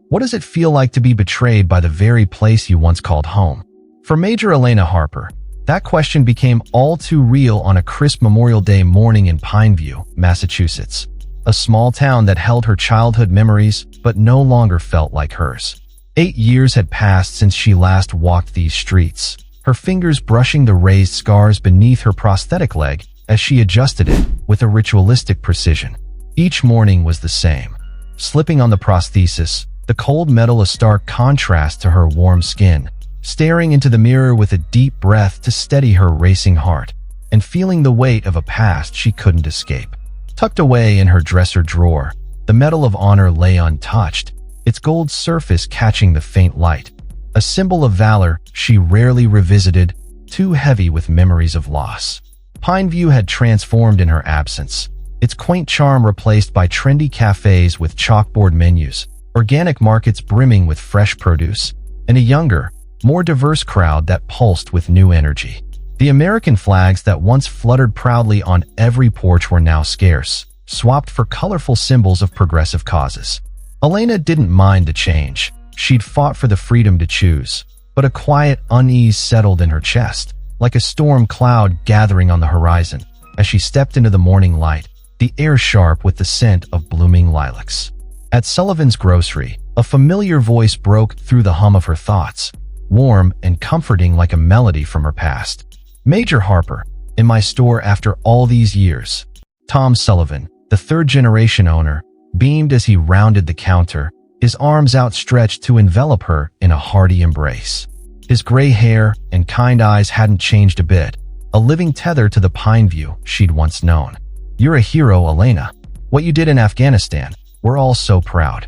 What does it feel like to be betrayed by the very place you once called home? For Major Elena Harper, that question became all too real on a crisp Memorial Day morning in Pineview, Massachusetts, a small town that held her childhood memories but no longer felt like hers. 8 years had passed since she last walked these streets, her fingers brushing the raised scars beneath her prosthetic leg as she adjusted it with a ritualistic precision. Each morning was the same. Slipping on the prosthesis, the cold metal a stark contrast to her warm skin, staring into the mirror with a deep breath to steady her racing heart, and feeling the weight of a past she couldn't escape. Tucked away in her dresser drawer, the Medal of Honor lay untouched, its gold surface catching the faint light, a symbol of valor she rarely revisited, too heavy with memories of loss. Pineview had transformed in her absence, its quaint charm replaced by trendy cafes with chalkboard menus, organic markets brimming with fresh produce, and a younger, more diverse crowd that pulsed with new energy. The American flags that once fluttered proudly on every porch were now scarce, swapped for colorful symbols of progressive causes. Elena didn't mind the change. She'd fought for the freedom to choose, but a quiet unease settled in her chest, like a storm cloud gathering on the horizon. As she stepped into the morning light, the air sharp with the scent of blooming lilacs. At Sullivan's grocery, a familiar voice broke through the hum of her thoughts, warm and comforting like a melody from her past. "Major Harper, in my store after all these years." Tom Sullivan, the third-generation owner, beamed as he rounded the counter, his arms outstretched to envelop her in a hearty embrace. His gray hair and kind eyes hadn't changed a bit, a living tether to the Pineview she'd once known. "You're a hero, Elena. What you did in Afghanistan, we're all so proud."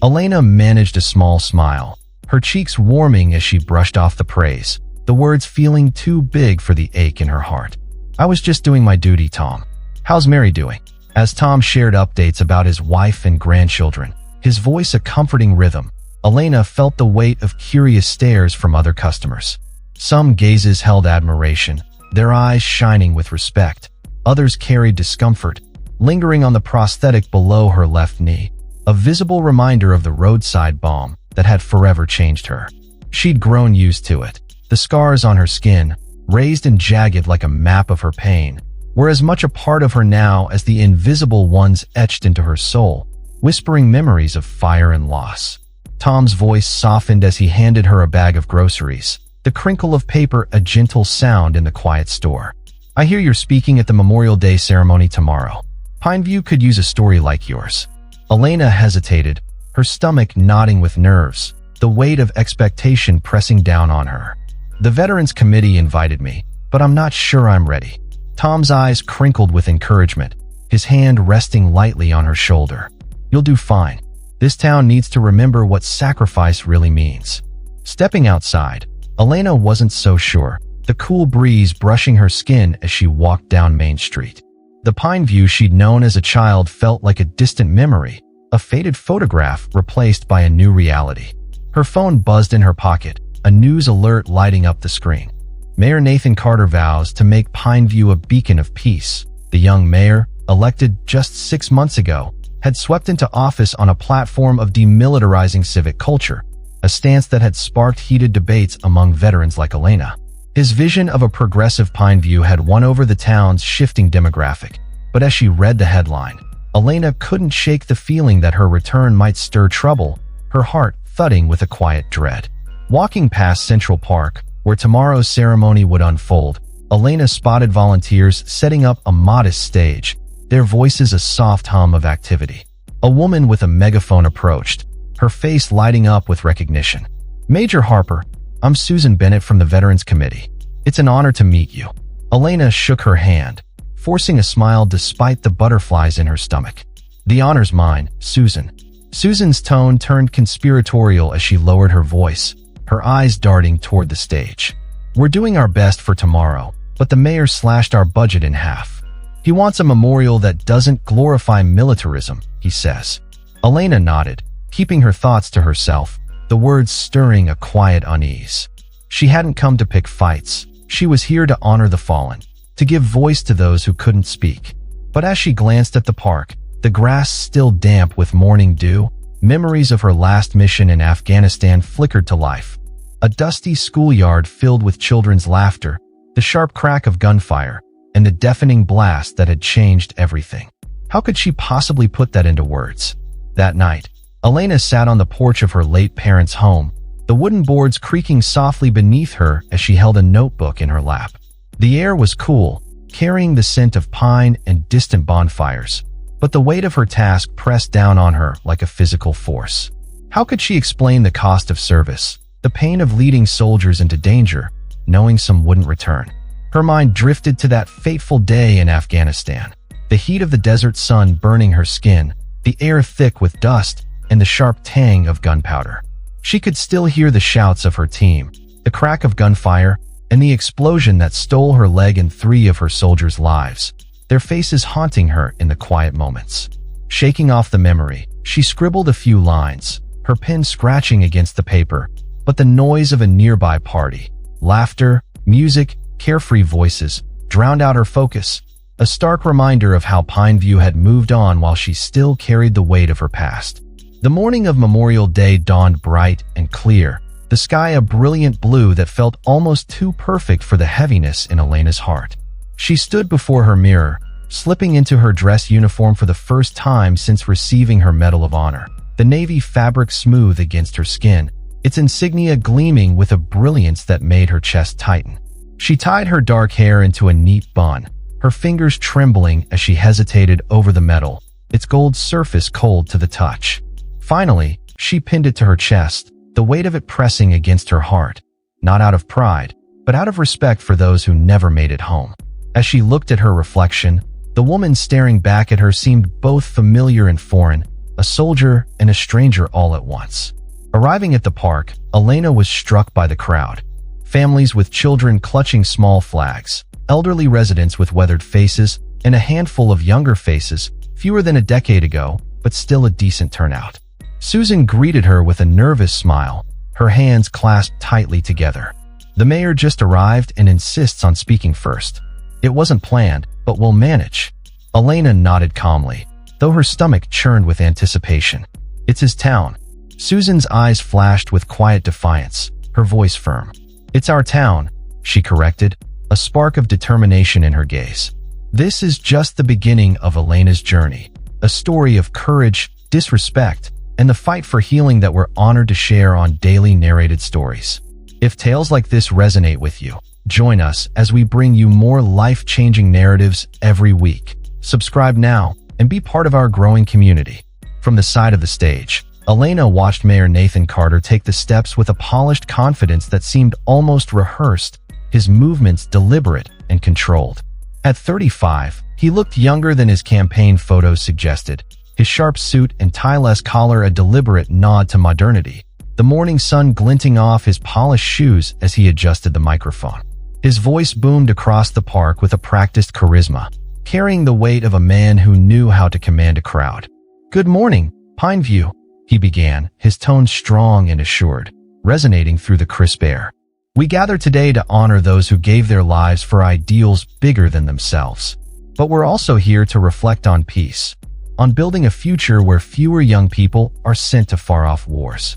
Elena managed a small smile, her cheeks warming as she brushed off the praise, the words feeling too big for the ache in her heart. "I was just doing my duty, Tom. How's Mary doing?" As Tom shared updates about his wife and grandchildren, his voice a comforting rhythm, Elena felt the weight of curious stares from other customers. Some gazes held admiration, their eyes shining with respect. Others carried discomfort, lingering on the prosthetic below her left knee, a visible reminder of the roadside balm that had forever changed her. She'd grown used to it. The scars on her skin, raised and jagged like a map of her pain, were as much a part of her now as the invisible ones etched into her soul, whispering memories of fire and loss. Tom's voice softened as he handed her a bag of groceries, the crinkle of paper a gentle sound in the quiet store. "I hear you're speaking at the Memorial Day ceremony tomorrow. Pineview could use a story like yours." Elena hesitated, her stomach knotting with nerves, the weight of expectation pressing down on her. "The Veterans Committee invited me, but I'm not sure I'm ready." Tom's eyes crinkled with encouragement, his hand resting lightly on her shoulder. "You'll do fine. This town needs to remember what sacrifice really means." Stepping outside, Elena wasn't so sure, the cool breeze brushing her skin as she walked down Main Street. The Pineview she'd known as a child felt like a distant memory, a faded photograph replaced by a new reality. Her phone buzzed in her pocket, a news alert lighting up the screen. Mayor Nathan Carter vows to make Pineview a beacon of peace. The young mayor, elected just 6 months ago, had swept into office on a platform of demilitarizing civic culture, a stance that had sparked heated debates among veterans like Elena. His vision of a progressive Pineview had won over the town's shifting demographic, but as she read the headline, Elena couldn't shake the feeling that her return might stir trouble, her heart thudding with a quiet dread. Walking past Central Park, where tomorrow's ceremony would unfold, Elena spotted volunteers setting up a modest stage, their voices a soft hum of activity. A woman with a megaphone approached, her face lighting up with recognition. "Major Harper, I'm Susan Bennett from the Veterans Committee. It's an honor to meet you." Elena shook her hand, forcing a smile despite the butterflies in her stomach. "The honor's mine, Susan." Susan's tone turned conspiratorial as she lowered her voice, her eyes darting toward the stage. "We're doing our best for tomorrow, but the mayor slashed our budget in half. He wants a memorial that doesn't glorify militarism, he says." Elena nodded, keeping her thoughts to herself, the words stirring a quiet unease. She hadn't come to pick fights. She was here to honor the fallen, to give voice to those who couldn't speak. But as she glanced at the park, the grass still damp with morning dew, memories of her last mission in Afghanistan flickered to life. A dusty schoolyard filled with children's laughter, the sharp crack of gunfire, and the deafening blast that had changed everything. How could she possibly put that into words? That night, Elena sat on the porch of her late parents' home, the wooden boards creaking softly beneath her as she held a notebook in her lap. The air was cool, carrying the scent of pine and distant bonfires, but the weight of her task pressed down on her like a physical force. How could she explain the cost of service, the pain of leading soldiers into danger, knowing some wouldn't return? Her mind drifted to that fateful day in Afghanistan, the heat of the desert sun burning her skin, the air thick with dust, and the sharp tang of gunpowder. She could still hear the shouts of her team, the crack of gunfire, and the explosion that stole her leg and 3 of her soldiers' lives, their faces haunting her in the quiet moments. Shaking off the memory, she scribbled a few lines, her pen scratching against the paper, but the noise of a nearby party, laughter, music, carefree voices, drowned out her focus, a stark reminder of how Pineview had moved on while she still carried the weight of her past. The morning of Memorial Day dawned bright and clear, the sky a brilliant blue that felt almost too perfect for the heaviness in Elena's heart. She stood before her mirror, slipping into her dress uniform for the first time since receiving her Medal of Honor, the navy fabric smooth against her skin, its insignia gleaming with a brilliance that made her chest tighten. She tied her dark hair into a neat bun, her fingers trembling as she hesitated over the medal, its gold surface cold to the touch. Finally, she pinned it to her chest, the weight of it pressing against her heart, not out of pride, but out of respect for those who never made it home. As she looked at her reflection, the woman staring back at her seemed both familiar and foreign, a soldier and a stranger all at once. Arriving at the park, Elena was struck by the crowd. Families with children clutching small flags, elderly residents with weathered faces, and a handful of younger faces, fewer than a decade ago, but still a decent turnout. Susan greeted her with a nervous smile, her hands clasped tightly together. The mayor just arrived and insists on speaking first. It wasn't planned, but we'll manage. Elena nodded calmly, though her stomach churned with anticipation. It's his town. Susan's eyes flashed with quiet defiance, her voice firm. It's our town, she corrected, a spark of determination in her gaze. This is just the beginning of Elena's journey, a story of courage, disrespect, and the fight for healing that we're honored to share on Daily Narrated Stories. If tales like this resonate with you, join us as we bring you more life-changing narratives every week. Subscribe now and be part of our growing community. From the side of the stage, Elena watched Mayor Nathan Carter take the steps with a polished confidence that seemed almost rehearsed, his movements deliberate and controlled. At 35, he looked younger than his campaign photos suggested, his sharp suit and tie-less collar a deliberate nod to modernity, the morning sun glinting off his polished shoes as he adjusted the microphone. His voice boomed across the park with a practiced charisma, carrying the weight of a man who knew how to command a crowd. "Good morning, Pineview," he began, his tone strong and assured, resonating through the crisp air. "We gather today to honor those who gave their lives for ideals bigger than themselves. But we're also here to reflect on peace, on building a future where fewer young people are sent to far-off wars."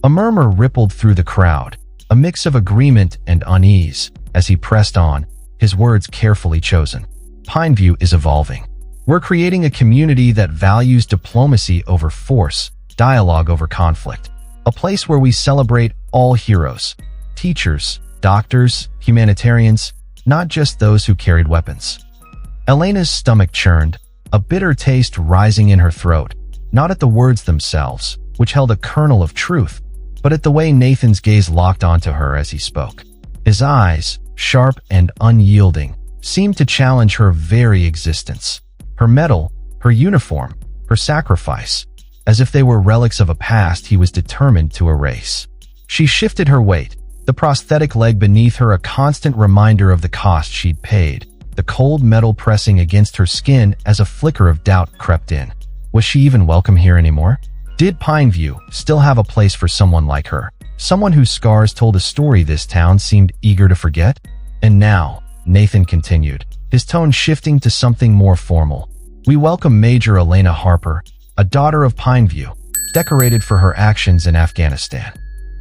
A murmur rippled through the crowd, a mix of agreement and unease, as he pressed on, his words carefully chosen. "Pineview is evolving. We're creating a community that values diplomacy over force, dialogue over conflict, a place where we celebrate all heroes, teachers, doctors, humanitarians, not just those who carried weapons." Elena's stomach churned, a bitter taste rising in her throat, not at the words themselves, which held a kernel of truth, but at the way Nathan's gaze locked onto her as he spoke. His eyes, sharp and unyielding, seemed to challenge her very existence. Her medal, her uniform, her sacrifice, as if they were relics of a past he was determined to erase. She shifted her weight, the prosthetic leg beneath her a constant reminder of the cost she'd paid, the cold metal pressing against her skin as a flicker of doubt crept in. Was she even welcome here anymore? Did Pineview still have a place for someone like her? Someone whose scars told a story this town seemed eager to forget? "And now," Nathan continued, his tone shifting to something more formal, "we welcome Major Elena Harper, a daughter of Pineview. decorated for her actions in Afghanistan.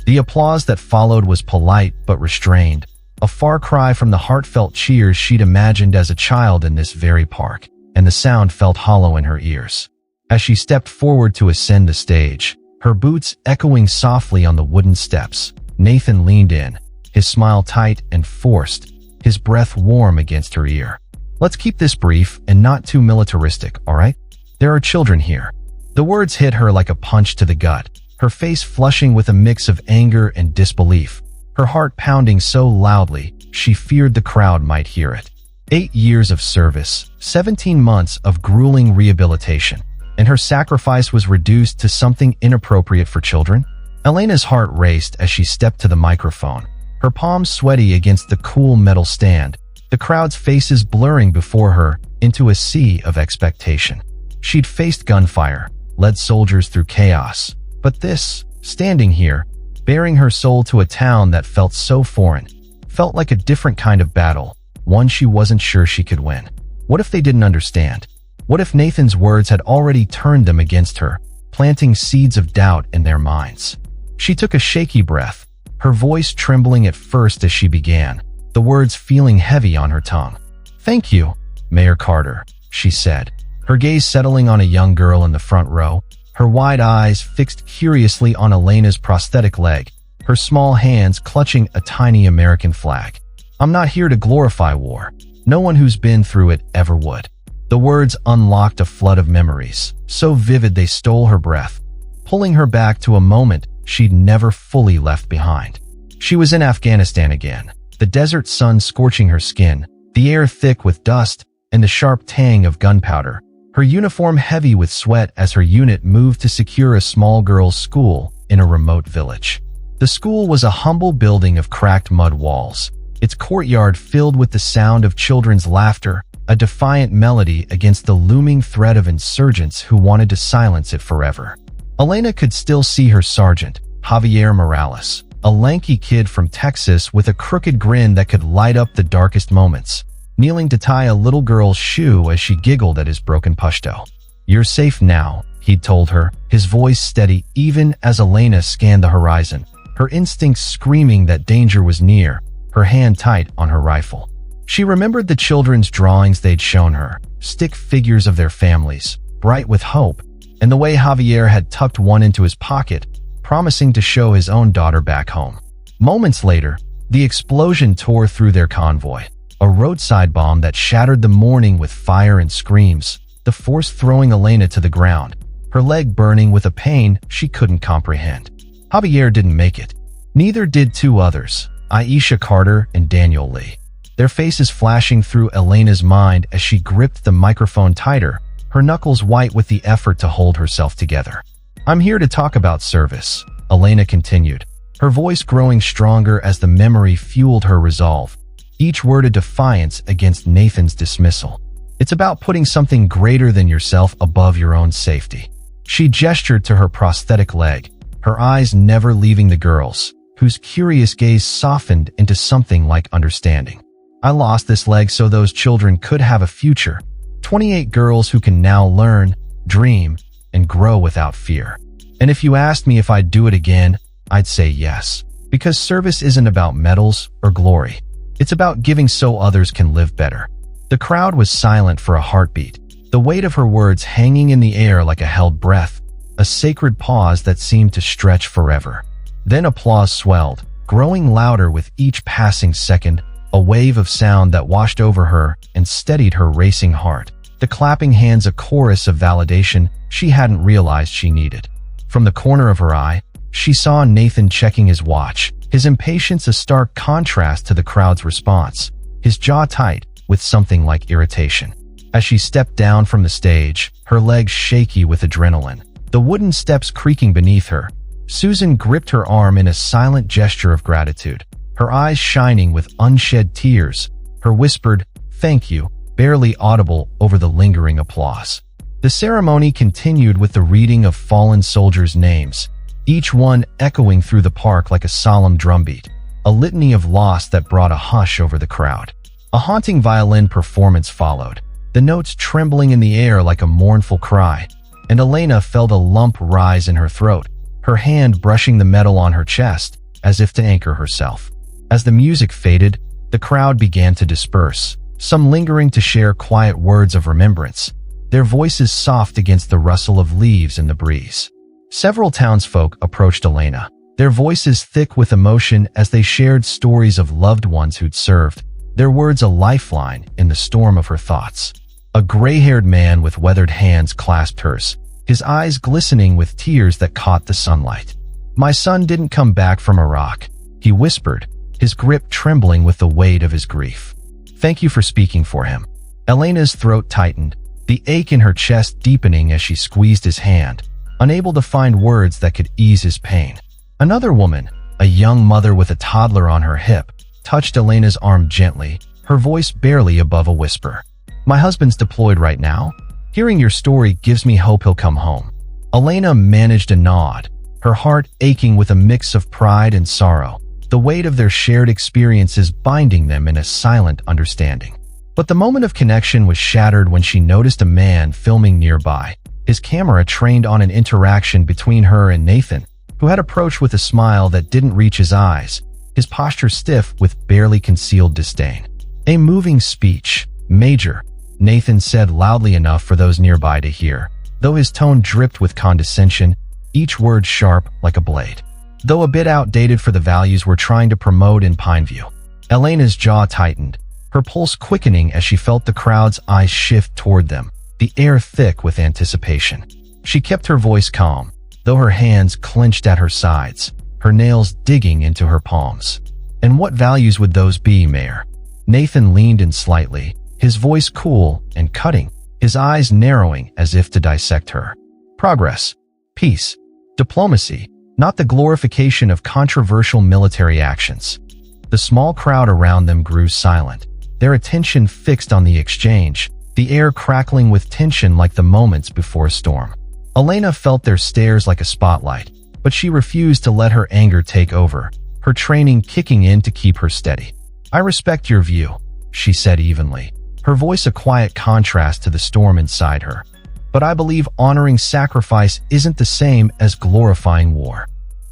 The applause that followed was polite but restrained, a far cry from the heartfelt cheers she'd imagined as a child in this very park, and the sound felt hollow in her ears. As she stepped forward to ascend the stage, her boots echoing softly on the wooden steps, Nathan leaned in, his smile tight and forced, his breath warm against her ear. "Let's keep this brief and not too militaristic, all right? There are children here." The words hit her like a punch to the gut, her face flushing with a mix of anger and disbelief, her heart pounding so loudly she feared the crowd might hear it. 8 years of service, 17 months of grueling rehabilitation, and her sacrifice was reduced to something inappropriate for children? Elena's heart raced as she stepped to the microphone, her palms sweaty against the cool metal stand, the crowd's faces blurring before her into a sea of expectation. She'd faced gunfire, led soldiers through chaos, but this, standing here, bearing her soul to a town that felt so foreign, felt like a different kind of battle, one she wasn't sure she could win. What if they didn't understand? What if Nathan's words had already turned them against her, planting seeds of doubt in their minds? She took a shaky breath, her voice trembling at first as she began, the words feeling heavy on her tongue. "Thank you, Mayor Carter," she said, her gaze settling on a young girl in the front row, her wide eyes fixed curiously on Elena's prosthetic leg, her small hands clutching a tiny American flag. "I'm not here to glorify war. No one who's been through it ever would." The words unlocked a flood of memories, so vivid they stole her breath, pulling her back to a moment she'd never fully left behind. She was in Afghanistan again, the desert sun scorching her skin, the air thick with dust, and the sharp tang of gunpowder, her uniform heavy with sweat as her unit moved to secure a small girls' school in a remote village. The school was a humble building of cracked mud walls, its courtyard filled with the sound of children's laughter, a defiant melody against the looming threat of insurgents who wanted to silence it forever. Elena could still see her sergeant, Javier Morales, a lanky kid from Texas with a crooked grin that could light up the darkest moments, kneeling to tie a little girl's shoe as she giggled at his broken Pashto. "You're safe now," he'd told her, his voice steady even as Elena scanned the horizon, her instincts screaming that danger was near, her hand tight on her rifle. She remembered the children's drawings they'd shown her, stick figures of their families, bright with hope, and the way Javier had tucked one into his pocket, promising to show his own daughter back home. Moments later, the explosion tore through their convoy, a roadside bomb that shattered the morning with fire and screams, the force throwing Elena to the ground, her leg burning with a pain she couldn't comprehend. Javier didn't make it. Neither did 2 others, Aisha Carter and Daniel Lee. Their faces flashing through Elena's mind as she gripped the microphone tighter, her knuckles white with the effort to hold herself together. "I'm here to talk about service," Elena continued, her voice growing stronger as the memory fueled her resolve, each word a defiance against Nathan's dismissal. "It's about putting something greater than yourself above your own safety." She gestured to her prosthetic leg, her eyes never leaving the girl's, whose curious gaze softened into something like understanding. "I lost this leg so those children could have a future. 28 girls who can now learn, dream, and grow without fear. And if you asked me if I'd do it again, I'd say yes. Because service isn't about medals or glory. It's about giving so others can live better." The crowd was silent for a heartbeat, the weight of her words hanging in the air like a held breath, a sacred pause that seemed to stretch forever. Then applause swelled, growing louder with each passing second, a wave of sound that washed over her and steadied her racing heart, the clapping hands a chorus of validation she hadn't realized she needed. From the corner of her eye, she saw Nathan checking his watch, his impatience a stark contrast to the crowd's response, his jaw tight with something like irritation. As she stepped down from the stage, her legs shaky with adrenaline, the wooden steps creaking beneath her, Susan gripped her arm in a silent gesture of gratitude, her eyes shining with unshed tears, her whispered, "Thank you," barely audible over the lingering applause. The ceremony continued with the reading of fallen soldiers' names, each one echoing through the park like a solemn drumbeat, a litany of loss that brought a hush over the crowd. A haunting violin performance followed, the notes trembling in the air like a mournful cry, and Elena felt a lump rise in her throat, her hand brushing the metal on her chest, as if to anchor herself. As the music faded, the crowd began to disperse, some lingering to share quiet words of remembrance, their voices soft against the rustle of leaves in the breeze. Several townsfolk approached Elena, their voices thick with emotion as they shared stories of loved ones who'd served, their words a lifeline in the storm of her thoughts. A gray-haired man with weathered hands clasped hers, his eyes glistening with tears that caught the sunlight. "My son didn't come back from Iraq," he whispered, his grip trembling with the weight of his grief. "Thank you for speaking for him." Elena's throat tightened, the ache in her chest deepening as she squeezed his hand, unable to find words that could ease his pain. Another woman, a young mother with a toddler on her hip, touched Elena's arm gently, her voice barely above a whisper. "My husband's deployed right now. Hearing your story gives me hope he'll come home." Elena managed a nod, her heart aching with a mix of pride and sorrow, the weight of their shared experiences binding them in a silent understanding. But the moment of connection was shattered when she noticed a man filming nearby, his camera trained on an interaction between her and Nathan, who had approached with a smile that didn't reach his eyes, his posture stiff with barely concealed disdain. "A moving speech, Major," Nathan said loudly enough for those nearby to hear, though his tone dripped with condescension, each word sharp like a blade. Though a bit outdated for the values we're trying to promote in Pineview. Elena's jaw tightened, her pulse quickening as she felt the crowd's eyes shift toward them, the air thick with anticipation. She kept her voice calm, though her hands clenched at her sides, her nails digging into her palms. "And what values would those be, Mayor?" Nathan leaned in slightly, his voice cool and cutting, his eyes narrowing as if to dissect her. "Progress, peace, diplomacy, not the glorification of controversial military actions." The small crowd around them grew silent, their attention fixed on the exchange, the air crackling with tension like the moments before a storm. Elena felt their stares like a spotlight, but she refused to let her anger take over, her training kicking in to keep her steady. "I respect your view," she said evenly, her voice a quiet contrast to the storm inside her. "But I believe honoring sacrifice isn't the same as glorifying war."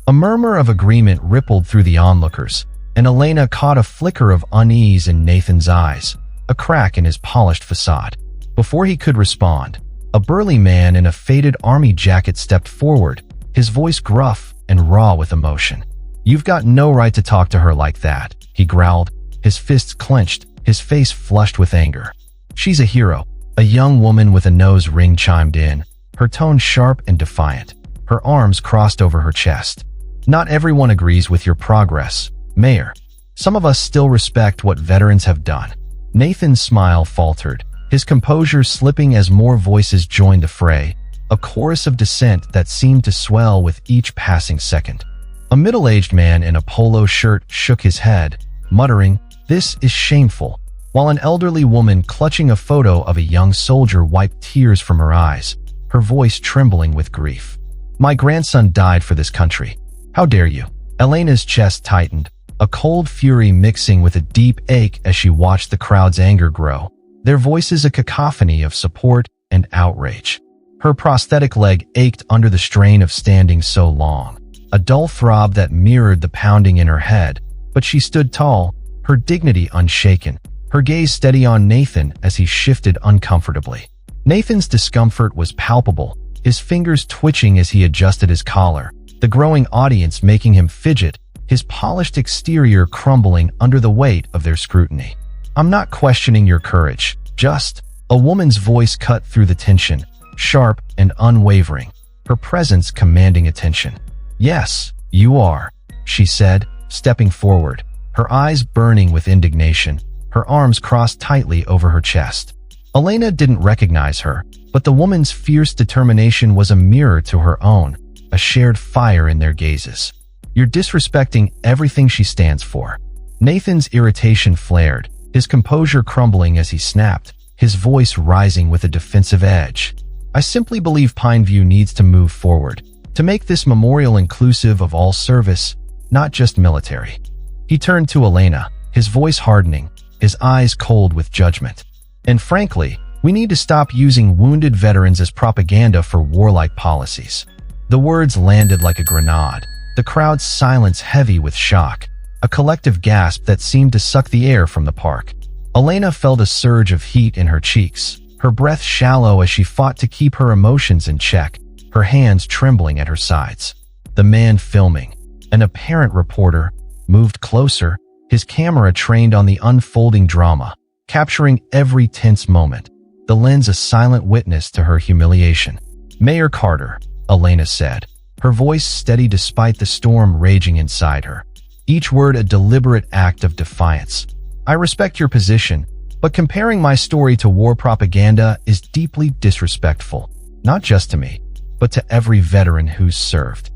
A murmur of agreement rippled through the onlookers, and Elena caught a flicker of unease in Nathan's eyes, a crack in his polished facade. Before he could respond, a burly man in a faded army jacket stepped forward, his voice gruff and raw with emotion. "You've got no right to talk to her like that," he growled, his fists clenched, his face flushed with anger. "She's a hero." A young woman with a nose ring chimed in, her tone sharp and defiant, her arms crossed over her chest. "Not everyone agrees with your progress, Mayor. Some of us still respect what veterans have done." Nathan's smile faltered, his composure slipping as more voices joined the fray, a chorus of dissent that seemed to swell with each passing second. A middle-aged man in a polo shirt shook his head, muttering, "This is shameful," while an elderly woman clutching a photo of a young soldier wiped tears from her eyes, her voice trembling with grief. "My grandson died for this country. How dare you?" Elena's chest tightened, a cold fury mixing with a deep ache as she watched the crowd's anger grow, their voices a cacophony of support and outrage. Her prosthetic leg ached under the strain of standing so long, a dull throb that mirrored the pounding in her head, but she stood tall, her dignity unshaken, her gaze steady on Nathan as he shifted uncomfortably. Nathan's discomfort was palpable, his fingers twitching as he adjusted his collar, the growing audience making him fidget, his polished exterior crumbling under the weight of their scrutiny. "I'm not questioning your courage, just..." A woman's voice cut through the tension, sharp and unwavering, her presence commanding attention. "Yes, you are," she said, stepping forward, her eyes burning with indignation, her arms crossed tightly over her chest. Elena didn't recognize her, but the woman's fierce determination was a mirror to her own, a shared fire in their gazes. "You're disrespecting everything she stands for." Nathan's irritation flared, his composure crumbling as he snapped, his voice rising with a defensive edge. "I simply believe Pineview needs to move forward, to make this memorial inclusive of all service, not just military." He turned to Elena, his voice hardening, his eyes cold with judgment. "And frankly, We need to stop using wounded veterans as propaganda for warlike policies." The words landed like a grenade, the crowd's silence heavy with shock, a collective gasp that seemed to suck the air from the park. Elena felt a surge of heat in her cheeks, her breath shallow as she fought to keep her emotions in check, her hands trembling at her sides. The man filming, an apparent reporter, moved closer, his camera trained on the unfolding drama, capturing every tense moment, the lens a silent witness to her humiliation. "Mayor Carter," Elena said, her voice steady despite the storm raging inside her, each word a deliberate act of defiance. "I respect your position, but comparing my story to war propaganda is deeply disrespectful, not just to me, but to every veteran who's served."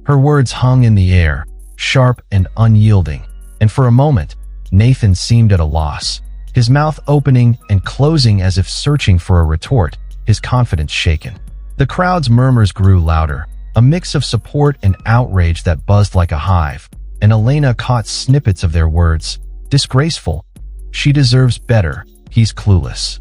Her words hung in the air, sharp and unyielding, and for a moment, Nathan seemed at a loss, his mouth opening and closing as if searching for a retort, his confidence shaken. The crowd's murmurs grew louder, a mix of support and outrage that buzzed like a hive, and Elena caught snippets of their words. "Disgraceful. She deserves better. He's clueless."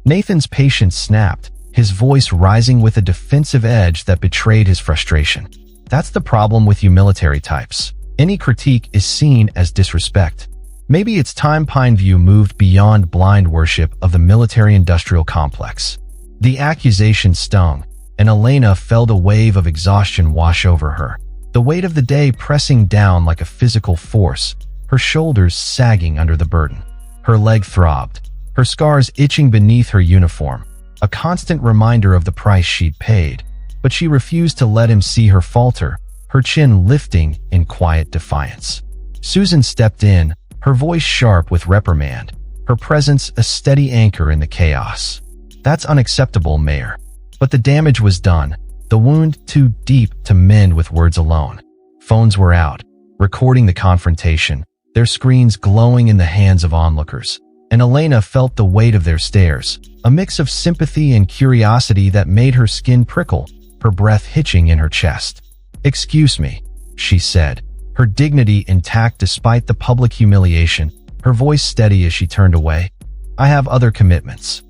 Nathan's patience snapped, his voice rising with a defensive edge that betrayed his frustration. That's the problem with you military types. Any critique is seen as disrespect. Maybe it's time Pineview moved beyond blind worship of the military-industrial complex. The accusation stung, and Elena felt a wave of exhaustion wash over her, the weight of the day pressing down like a physical force, her shoulders sagging under the burden. Her leg throbbed, her scars itching beneath her uniform, a constant reminder of the price she'd paid, but she refused to let him see her falter, her chin lifting in quiet defiance. Susan stepped in, her voice sharp with reprimand, her presence a steady anchor in the chaos. "That's unacceptable, Mayor." But the damage was done, the wound too deep to mend with words alone. Phones were out, recording the confrontation, their screens glowing in the hands of onlookers, and Elena felt the weight of their stares, a mix of sympathy and curiosity that made her skin prickle, her breath hitching in her chest. "Excuse me," she said, her dignity intact despite the public humiliation, her voice steady as she turned away. "I have other commitments."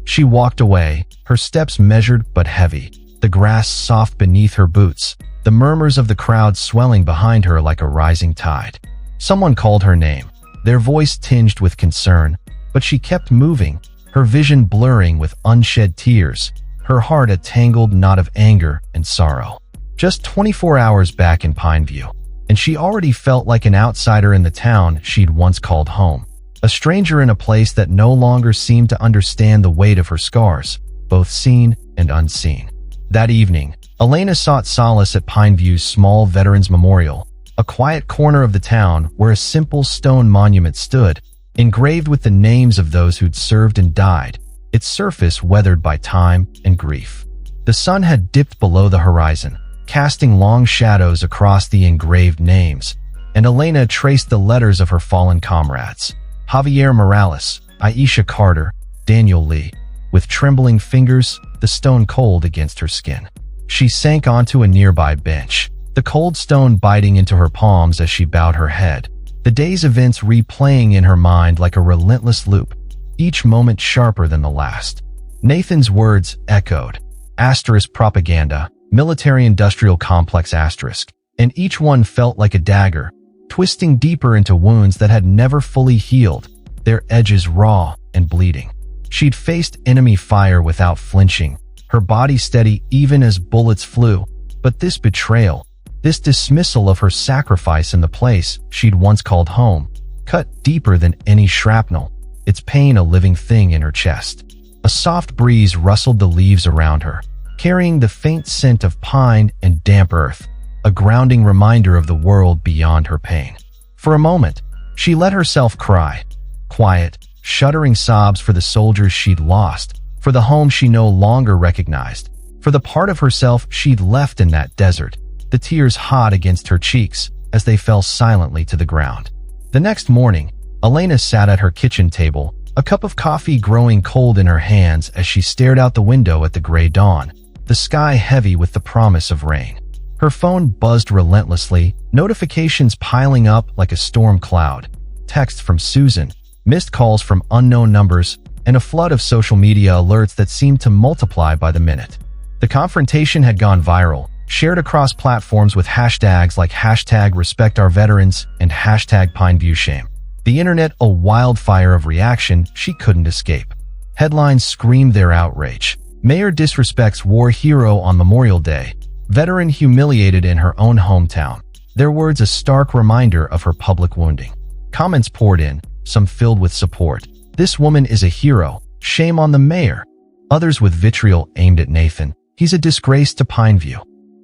She walked away, her steps measured but heavy, the grass soft beneath her boots, the murmurs of the crowd swelling behind her like a rising tide. Someone called her name, their voice tinged with concern, but she kept moving, her vision blurring with unshed tears, her heart a tangled knot of anger and sorrow. Just 24 hours back in Pineview, and she already felt like an outsider in the town she'd once called home. A stranger in a place that no longer seemed to understand the weight of her scars, both seen and unseen. That evening, Elena sought solace at Pineview's small Veterans Memorial, a quiet corner of the town where a simple stone monument stood, engraved with the names of those who'd served and died, its surface weathered by time and grief. The sun had dipped below the horizon, casting long shadows across the engraved names, and Elena traced the letters of her fallen comrades. Javier Morales, Aisha Carter, Daniel Lee, with trembling fingers, the stone cold against her skin. She sank onto a nearby bench, the cold stone biting into her palms as she bowed her head, the day's events replaying in her mind like a relentless loop, each moment sharper than the last. Nathan's words echoed, asterisk propaganda, military-industrial complex asterisk, and each one felt like a dagger, twisting deeper into wounds that had never fully healed, their edges raw and bleeding. She'd faced enemy fire without flinching, her body steady even as bullets flew, but this betrayal, this dismissal of her sacrifice in the place she'd once called home, cut deeper than any shrapnel, its pain a living thing in her chest. A soft breeze rustled the leaves around her, carrying the faint scent of pine and damp earth, a grounding reminder of the world beyond her pain. For a moment, she let herself cry, quiet, shuddering sobs for the soldiers she'd lost, for the home she no longer recognized, for the part of herself she'd left in that desert, the tears hot against her cheeks as they fell silently to the ground. The next morning, Elena sat at her kitchen table, a cup of coffee growing cold in her hands as she stared out the window at the gray dawn, the sky heavy with the promise of rain. Her phone buzzed relentlessly, notifications piling up like a storm cloud. Texts from Susan, missed calls from unknown numbers, and a flood of social media alerts that seemed to multiply by the minute. The confrontation had gone viral, shared across platforms with hashtags like #RespectOurVeterans and #PineViewShame. The internet a wildfire of reaction she couldn't escape. Headlines screamed their outrage. Mayor disrespects war hero on Memorial Day. Veteran humiliated in her own hometown. Their words a stark reminder of her public wounding. Comments poured in, some filled with support. This woman is a hero. Shame on the mayor. Others with vitriol aimed at Nathan. He's a disgrace to Pineview.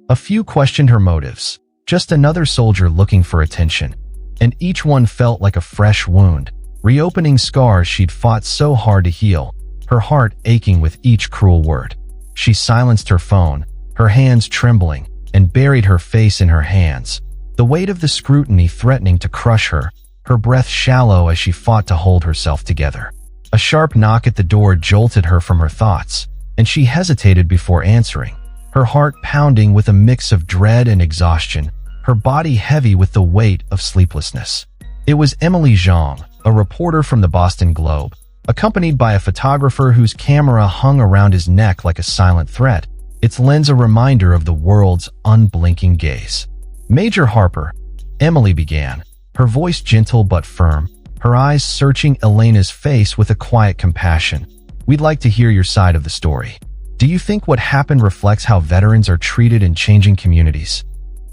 A few questioned her motives. Just another soldier looking for attention. And each one felt like a fresh wound, reopening scars she'd fought so hard to heal, her heart aching with each cruel word. She silenced her phone, her hands trembling, and buried her face in her hands, the weight of the scrutiny threatening to crush her, her breath shallow as she fought to hold herself together. A sharp knock at the door jolted her from her thoughts, and she hesitated before answering, her heart pounding with a mix of dread and exhaustion, her body heavy with the weight of sleeplessness. It was Emily Zhang, a reporter from the Boston Globe, accompanied by a photographer whose camera hung around his neck like a silent threat, its lens a reminder of the world's unblinking gaze. "Major Harper," Emily began, her voice gentle but firm, her eyes searching Elena's face with a quiet compassion. "We'd like to hear your side of the story. Do you think what happened reflects how veterans are treated in changing communities?"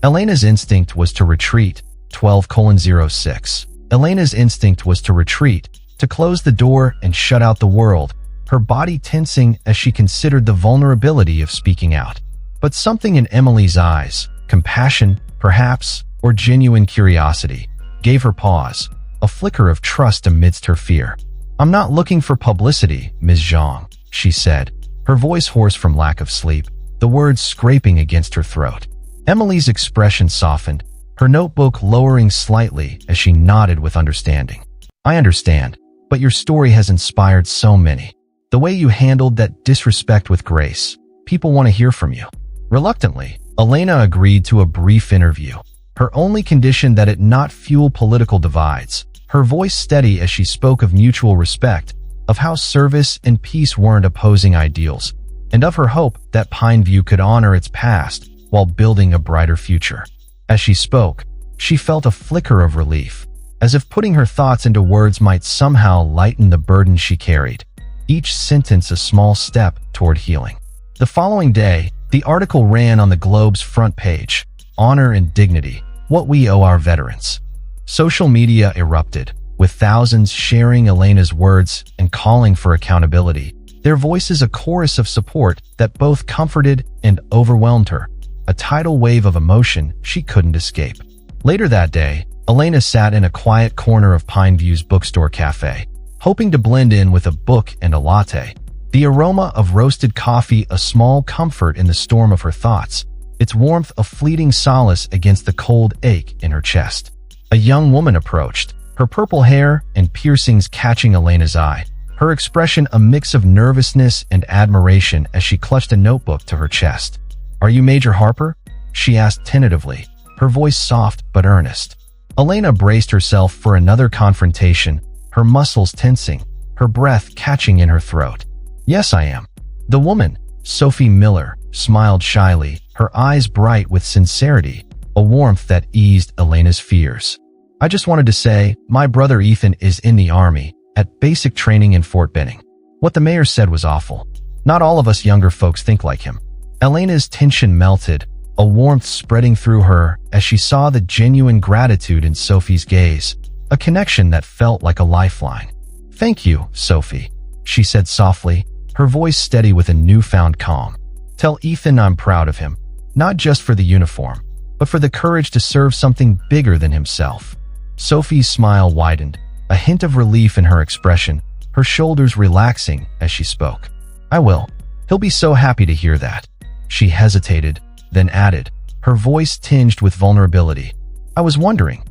Elena's instinct was to retreat. 12:06. Elena's instinct was to retreat, to close the door and shut out the world, her body tensing as she considered the vulnerability of speaking out. But something in Emily's eyes, compassion, perhaps, or genuine curiosity, gave her pause, a flicker of trust amidst her fear. "I'm not looking for publicity, Ms. Zhang," she said, her voice hoarse from lack of sleep, the words scraping against her throat. Emily's expression softened, her notebook lowering slightly as she nodded with understanding. "I understand, but your story has inspired so many. The way you handled that disrespect with grace, people want to hear from you." Reluctantly, Elena agreed to a brief interview, her only condition that it not fuel political divides, her voice steady as she spoke of mutual respect, of how service and peace weren't opposing ideals, and of her hope that Pineview could honor its past while building a brighter future. As she spoke, she felt a flicker of relief, as if putting her thoughts into words might somehow lighten the burden she carried, each sentence a small step toward healing. The following day, the article ran on the Globe's front page, "Honor and Dignity, What We Owe Our Veterans." Social media erupted, with thousands sharing Elena's words and calling for accountability, their voices a chorus of support that both comforted and overwhelmed her, a tidal wave of emotion she couldn't escape. Later that day, Elena sat in a quiet corner of Pineview's bookstore cafe, hoping to blend in with a book and a latte. The aroma of roasted coffee a small comfort in the storm of her thoughts, its warmth a fleeting solace against the cold ache in her chest. A young woman approached, her purple hair and piercings catching Elena's eye, her expression a mix of nervousness and admiration as she clutched a notebook to her chest. "Are you Major Harper?" she asked tentatively, her voice soft but earnest. Elena braced herself for another confrontation, her muscles tensing, her breath catching in her throat. "Yes, I am." The woman, Sophie Miller, smiled shyly, her eyes bright with sincerity, a warmth that eased Elena's fears. "I just wanted to say, my brother Ethan is in the Army, at basic training in Fort Benning. What the mayor said was awful. Not all of us younger folks think like him." Elena's tension melted, a warmth spreading through her as she saw the genuine gratitude in Sophie's gaze, a connection that felt like a lifeline. "Thank you, Sophie," she said softly, her voice steady with a newfound calm. "Tell Ethan I'm proud of him, not just for the uniform, but for the courage to serve something bigger than himself." Sophie's smile widened, a hint of relief in her expression, her shoulders relaxing as she spoke. "I will. He'll be so happy to hear that." She hesitated, then added, her voice tinged with vulnerability. "I was wondering,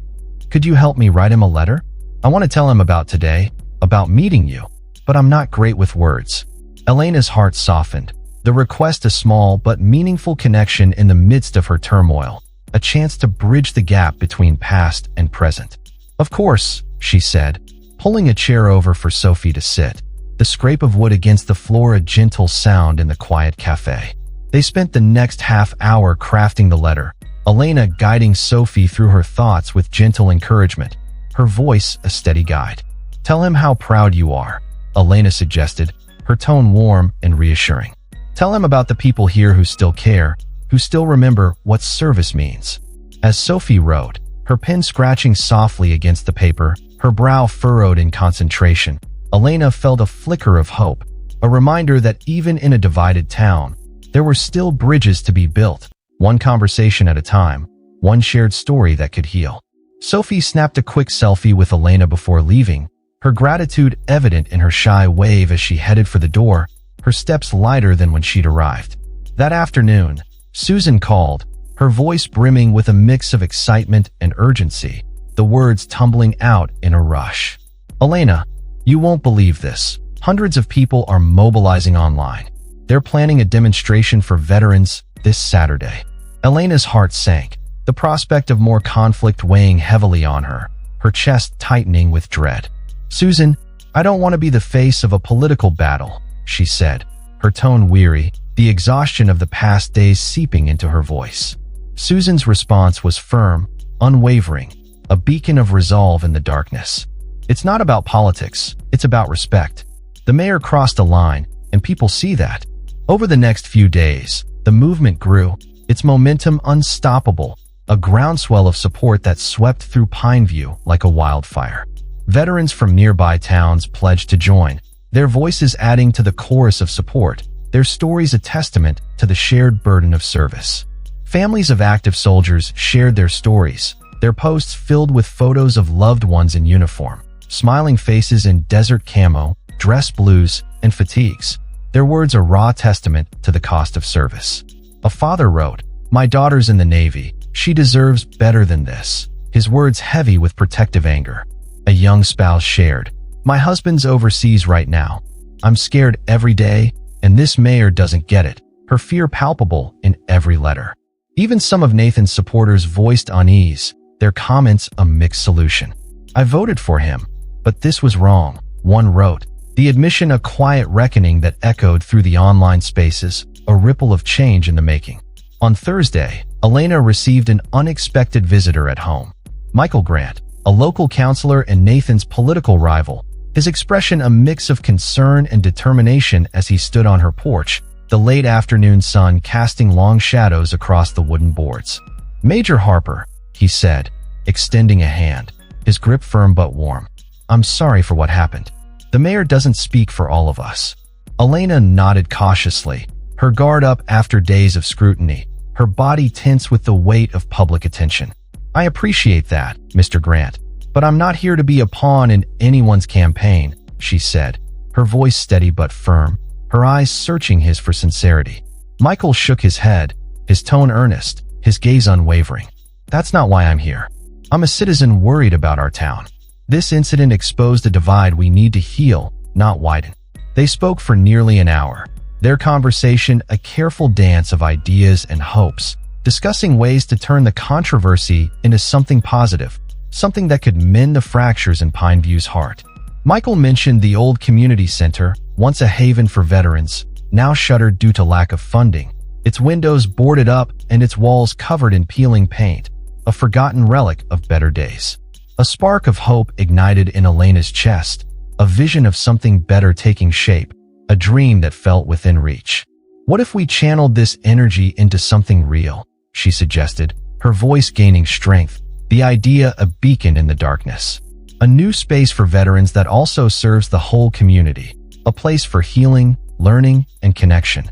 could you help me write him a letter? I want to tell him about today, about meeting you, but I'm not great with words." Elena's heart softened, the request a small but meaningful connection in the midst of her turmoil, a chance to bridge the gap between past and present. "Of course," she said, pulling a chair over for Sophie to sit. the scrape of wood against the floor a gentle sound in the quiet cafe. They spent the next half hour crafting the letter, Elena guiding Sophie through her thoughts with gentle encouragement, her voice a steady guide. "Tell him how proud you are," Elena suggested, her tone warm and reassuring. "Tell him about the people here who still care, who still remember what service means." As Sophie wrote, her pen scratching softly against the paper, her brow furrowed in concentration, Elena felt a flicker of hope, a reminder that even in a divided town, there were still bridges to be built, one conversation at a time, one shared story that could heal. Sophie snapped a quick selfie with Elena before leaving, her gratitude evident in her shy wave as she headed for the door, her steps lighter than when she'd arrived. That afternoon, Susan called, her voice brimming with a mix of excitement and urgency, the words tumbling out in a rush. "Elena, you won't believe this. Hundreds of people are mobilizing online. They're planning a demonstration for veterans this Saturday." Elena's heart sank, the prospect of more conflict weighing heavily on her, her chest tightening with dread. "Susan, I don't want to be the face of a political battle," she said, her tone weary, the exhaustion of the past days seeping into her voice. Susan's response was firm, unwavering, a beacon of resolve in the darkness. "It's not about politics, it's about respect." The mayor crossed a line, and people see that. Over the next few days, the movement grew, its momentum unstoppable, a groundswell of support that swept through Pineview like a wildfire. Veterans from nearby towns pledged to join, their voices adding to the chorus of support, their stories a testament to the shared burden of service. Families of active soldiers shared their stories, their posts filled with photos of loved ones in uniform, smiling faces in desert camo, dress blues, and fatigues. Their words a raw testament to the cost of service. A father wrote, "My daughter's in the Navy. She deserves better than this." His words heavy with protective anger. A young spouse shared, "My husband's overseas right now. I'm scared every day, and this mayor doesn't get it." Her fear palpable in every letter. Even some of Nathan's supporters voiced unease, their comments a mixed solution. "I voted for him, but this was wrong," one wrote, the admission a quiet reckoning that echoed through the online spaces, a ripple of change in the making. On Thursday, Elena received an unexpected visitor at home. Michael Grant, a local counselor and Nathan's political rival, his expression a mix of concern and determination as he stood on her porch, the late afternoon sun casting long shadows across the wooden boards. "Major Harper," he said, extending a hand, his grip firm but warm. "I'm sorry for what happened. The mayor doesn't speak for all of us." Elena nodded cautiously, her guard up after days of scrutiny, her body tense with the weight of public attention. "I appreciate that, Mr. Grant, but I'm not here to be a pawn in anyone's campaign," she said, her voice steady but firm, her eyes searching his for sincerity. Michael shook his head, his tone earnest, his gaze unwavering. "That's not why I'm here. I'm a citizen worried about our town. This incident exposed a divide we need to heal, not widen." They spoke for nearly an hour, their conversation a careful dance of ideas and hopes, discussing ways to turn the controversy into something positive, something that could mend the fractures in Pineview's heart. Michael mentioned the old community center, once a haven for veterans, now shuttered due to lack of funding, its windows boarded up and its walls covered in peeling paint, a forgotten relic of better days. A spark of hope ignited in Elena's chest, a vision of something better taking shape, a dream that felt within reach. "What if we channeled this energy into something real?" she suggested, her voice gaining strength, the idea a beacon in the darkness. "A new space for veterans that also serves the whole community, a place for healing, learning, and connection."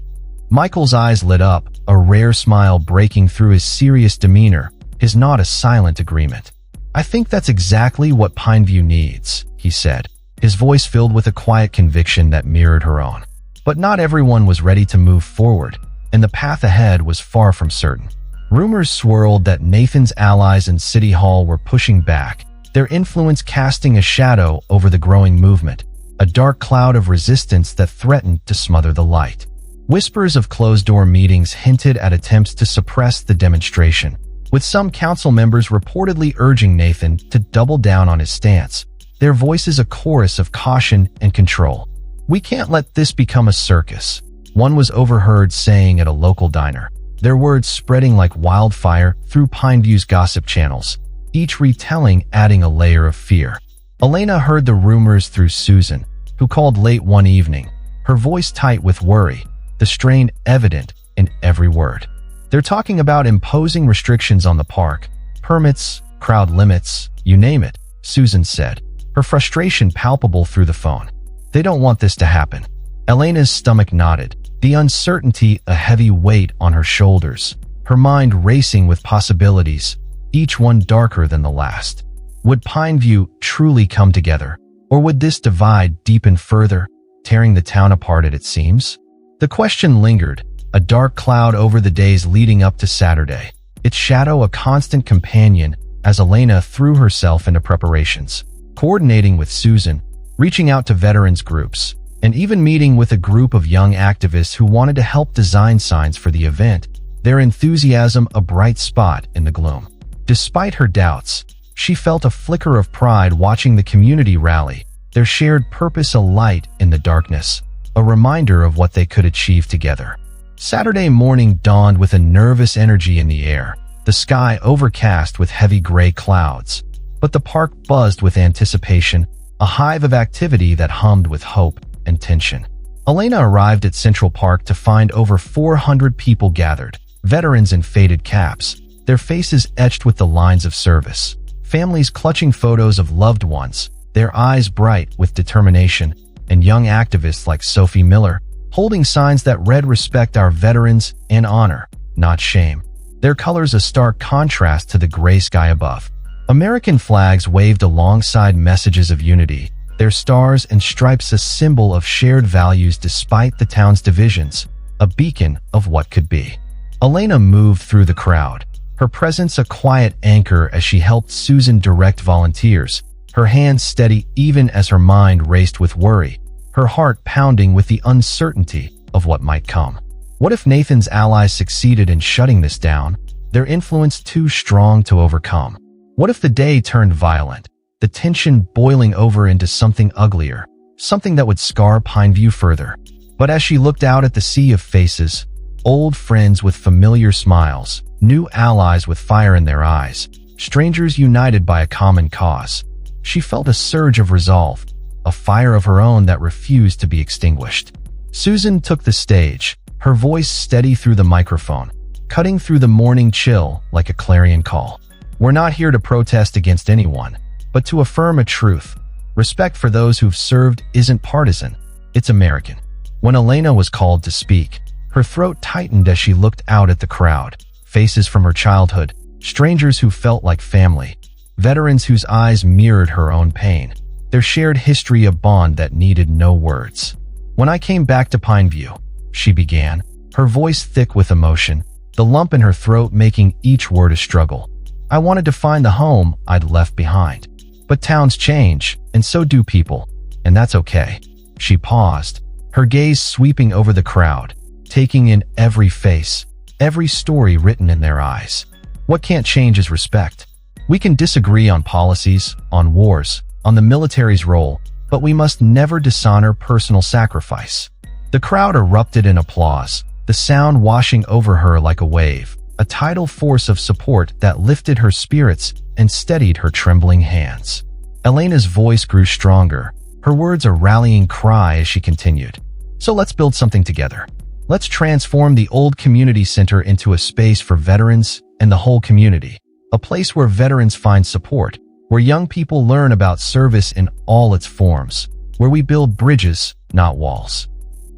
Michael's eyes lit up, a rare smile breaking through his serious demeanor, his nod a silent agreement. "I think that's exactly what Pineview needs," he said, his voice filled with a quiet conviction that mirrored her own. But not everyone was ready to move forward, and the path ahead was far from certain. Rumors swirled that Nathan's allies in City Hall were pushing back, their influence casting a shadow over the growing movement, a dark cloud of resistance that threatened to smother the light. Whispers of closed-door meetings hinted at attempts to suppress the demonstration, with some council members reportedly urging Nathan to double down on his stance, their voices a chorus of caution and control. "We can't let this become a circus," one was overheard saying at a local diner, their words spreading like wildfire through Pineview's gossip channels, each retelling adding a layer of fear. Elena heard the rumors through Susan, who called late one evening, her voice tight with worry, the strain evident in every word. "They're talking about imposing restrictions on the park, permits, crowd limits, you name it," Susan said, her frustration palpable through the phone. "They don't want this to happen." Elena's stomach knotted, the uncertainty a heavy weight on her shoulders, her mind racing with possibilities, each one darker than the last. Would Pineview truly come together, or would this divide deepen further, tearing the town apart at its seams? The question lingered, a dark cloud over the days leading up to Saturday, its shadow a constant companion as Elena threw herself into preparations, coordinating with Susan, reaching out to veterans groups, and even meeting with a group of young activists who wanted to help design signs for the event, their enthusiasm a bright spot in the gloom. Despite her doubts, she felt a flicker of pride watching the community rally, their shared purpose a light in the darkness, a reminder of what they could achieve together. Saturday morning dawned with a nervous energy in the air, the sky overcast with heavy gray clouds, but the park buzzed with anticipation, a hive of activity that hummed with hope and tension. Elena arrived at Central Park to find over 400 people gathered, veterans in faded caps, their faces etched with the lines of service, families clutching photos of loved ones, their eyes bright with determination, and young activists like Sophie Miller, holding signs that read "Respect our veterans" and "Honor, not shame." Their colors a stark contrast to the gray sky above. American flags waved alongside messages of unity, their stars and stripes a symbol of shared values despite the town's divisions, a beacon of what could be. Elena moved through the crowd, her presence a quiet anchor as she helped Susan direct volunteers, her hands steady even as her mind raced with worry, her heart pounding with the uncertainty of what might come. What if Nathan's allies succeeded in shutting this down, their influence too strong to overcome? What if the day turned violent, the tension boiling over into something uglier, something that would scar Pineview further? But as she looked out at the sea of faces, old friends with familiar smiles, new allies with fire in their eyes, strangers united by a common cause, she felt a surge of resolve, a fire of her own that refused to be extinguished. Susan took the stage, her voice steady through the microphone, cutting through the morning chill like a clarion call. "We're not here to protest against anyone, but to affirm a truth. Respect for those who've served isn't partisan, it's American." When Elena was called to speak, her throat tightened as she looked out at the crowd, faces from her childhood, strangers who felt like family, veterans whose eyes mirrored her own pain, their shared history a bond that needed no words. "When I came back to Pineview," she began, her voice thick with emotion, the lump in her throat making each word a struggle. "I wanted to find the home I'd left behind. But towns change, and so do people, and that's okay." She paused, her gaze sweeping over the crowd, taking in every face, every story written in their eyes. What can't change is respect. We can disagree on policies, on wars, on the military's role, but we must never dishonor personal sacrifice. The crowd erupted in applause, the sound washing over her like a wave, a tidal force of support that lifted her spirits and steadied her trembling hands. Elena's voice grew stronger, her words a rallying cry as she continued. "So let's build something together. Let's transform the old community center into a space for veterans and the whole community, a place where veterans find support, where young people learn about service in all its forms, where we build bridges, not walls."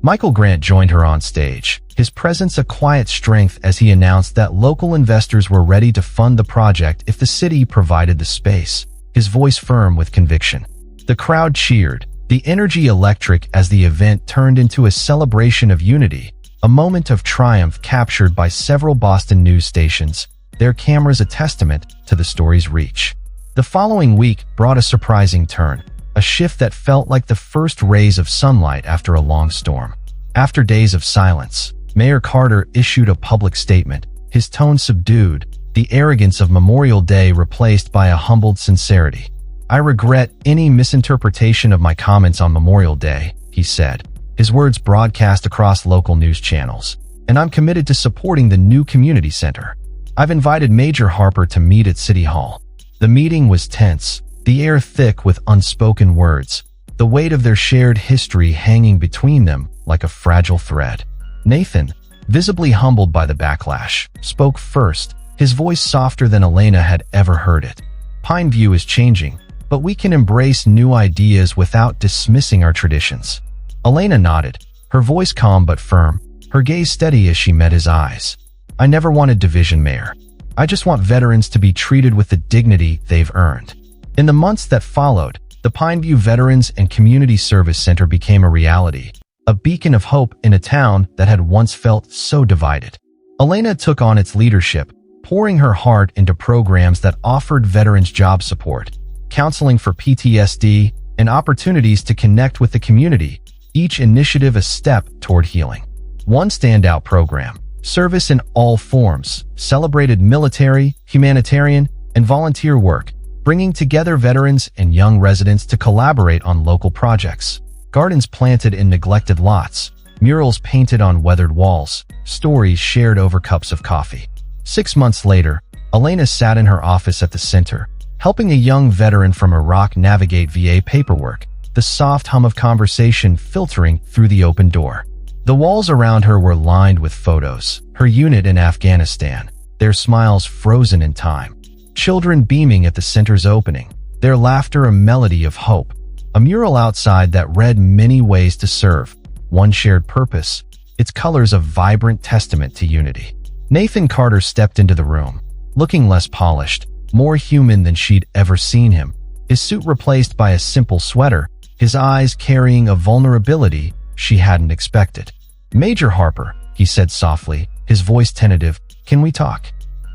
Michael Grant joined her on stage, his presence a quiet strength as he announced that local investors were ready to fund the project if the city provided the space, his voice firm with conviction. The crowd cheered, the energy electric as the event turned into a celebration of unity, a moment of triumph captured by several Boston news stations, their cameras a testament to the story's reach. The following week brought a surprising turn, a shift that felt like the first rays of sunlight after a long storm. After days of silence, Mayor Carter issued a public statement, his tone subdued, the arrogance of Memorial Day replaced by a humbled sincerity. "I regret any misinterpretation of my comments on Memorial Day," he said, his words broadcast across local news channels. "And I'm committed to supporting the new community center. I've invited Major Harper to meet at City Hall." The meeting was tense, the air thick with unspoken words, the weight of their shared history hanging between them like a fragile thread. Nathan, visibly humbled by the backlash, spoke first, his voice softer than Elena had ever heard it. "Pineview is changing, but we can embrace new ideas without dismissing our traditions." Elena nodded, her voice calm but firm, her gaze steady as she met his eyes. "I never wanted division, Mayor. I just want veterans to be treated with the dignity they've earned." In the months that followed, the Pineview Veterans and Community Service Center became a reality, a beacon of hope in a town that had once felt so divided. Elena took on its leadership, pouring her heart into programs that offered veterans job support, counseling for PTSD, and opportunities to connect with the community, each initiative a step toward healing. One standout program, Service in All Forms, celebrated military, humanitarian, and volunteer work, bringing together veterans and young residents to collaborate on local projects. Gardens planted in neglected lots, murals painted on weathered walls, stories shared over cups of coffee. 6 months later, Elena sat in her office at the center, helping a young veteran from Iraq navigate VA paperwork, the soft hum of conversation filtering through the open door. The walls around her were lined with photos, her unit in Afghanistan, their smiles frozen in time. Children beaming at the center's opening, their laughter a melody of hope. A mural outside that read "Many ways to serve, one shared purpose," its colors a vibrant testament to unity. Nathan Carter stepped into the room, looking less polished, more human than she'd ever seen him, his suit replaced by a simple sweater, his eyes carrying a vulnerability she hadn't expected. "Major Harper," he said softly, his voice tentative, "can we talk?"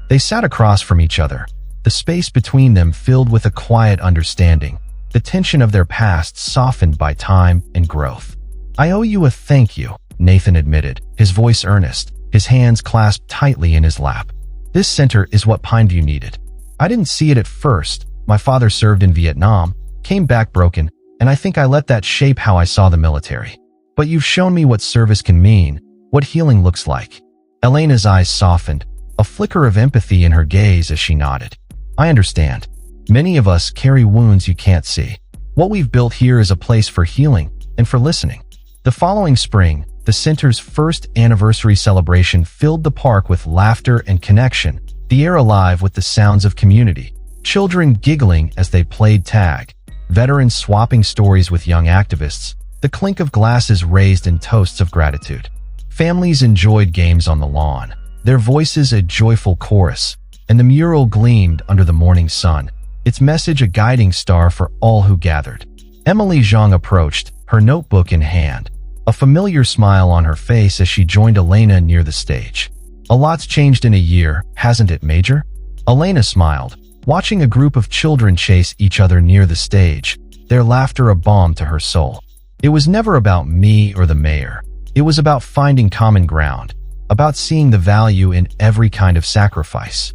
They sat across from each other, the space between them filled with a quiet understanding, the tension of their past softened by time and growth. "I owe you a thank you," Nathan admitted, his voice earnest, his hands clasped tightly in his lap. "This center is what Pineview needed. I didn't see it at first. My father served in Vietnam, came back broken, and I think I let that shape how I saw the military. But you've shown me what service can mean, what healing looks like." Elena's eyes softened, a flicker of empathy in her gaze as she nodded. "I understand. Many of us carry wounds you can't see. What we've built here is a place for healing and for listening." The following spring, the center's first anniversary celebration filled the park with laughter and connection, the air alive with the sounds of community. Children giggling as they played tag, veterans swapping stories with young activists, the clink of glasses raised in toasts of gratitude. Families enjoyed games on the lawn, their voices a joyful chorus, and the mural gleamed under the morning sun, its message a guiding star for all who gathered. Emily Zhang approached, her notebook in hand, a familiar smile on her face as she joined Elena near the stage. "A lot's changed in a year, hasn't it, Major?" Elena smiled, watching a group of children chase each other near the stage, their laughter a balm to her soul. "It was never about me or the mayor. It was about finding common ground, about seeing the value in every kind of sacrifice."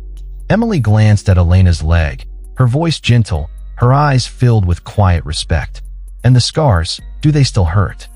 Emily glanced at Elena's leg, her voice gentle, her eyes filled with quiet respect. "And the scars, do they still hurt?"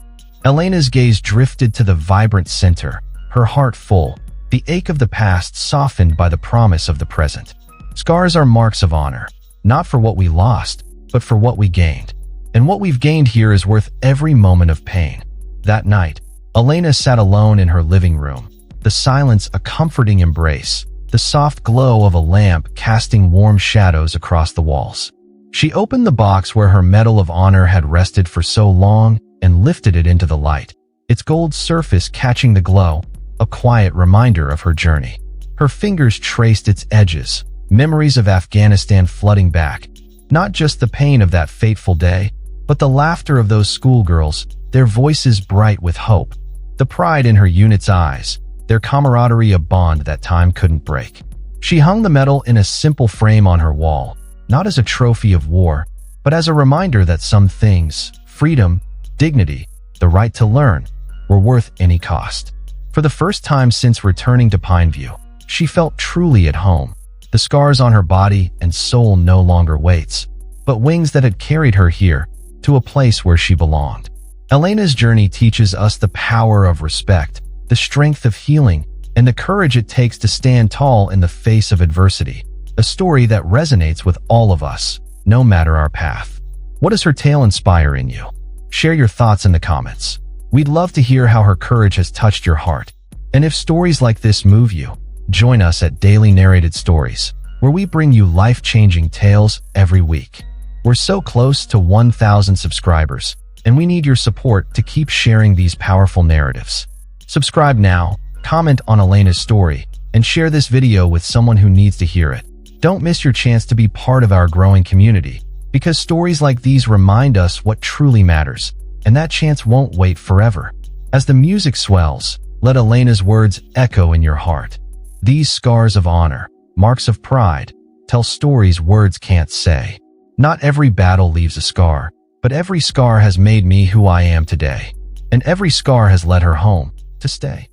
Elena's gaze drifted to the vibrant center, her heart full, the ache of the past softened by the promise of the present. "Scars are marks of honor, not for what we lost, but for what we gained. And what we've gained here is worth every moment of pain." That night, Elena sat alone in her living room, the silence a comforting embrace, the soft glow of a lamp casting warm shadows across the walls. She opened the box where her Medal of Honor had rested for so long and lifted it into the light, its gold surface catching the glow, a quiet reminder of her journey. Her fingers traced its edges, memories of Afghanistan flooding back, not just the pain of that fateful day, but the laughter of those schoolgirls, their voices bright with hope, the pride in her unit's eyes, their camaraderie a bond that time couldn't break. She hung the medal in a simple frame on her wall, not as a trophy of war, but as a reminder that some things, freedom, dignity, the right to learn, were worth any cost. For the first time since returning to Pineview, she felt truly at home. The scars on her body and soul no longer weights, but wings that had carried her here, to a place where she belonged. Elena's journey teaches us the power of respect, the strength of healing, and the courage it takes to stand tall in the face of adversity. A story that resonates with all of us, no matter our path. What does her tale inspire in you? Share your thoughts in the comments. We'd love to hear how her courage has touched your heart. And if stories like this move you, join us at Daily Narrated Stories, where we bring you life-changing tales every week. We're so close to 1,000 subscribers, and we need your support to keep sharing these powerful narratives. Subscribe now, comment on Elena's story, and share this video with someone who needs to hear it. Don't miss your chance to be part of our growing community, because stories like these remind us what truly matters, and that chance won't wait forever. As the music swells, let Elena's words echo in your heart. These scars of honor, marks of pride, tell stories words can't say. Not every battle leaves a scar, but every scar has made me who I am today. And every scar has led her home to stay.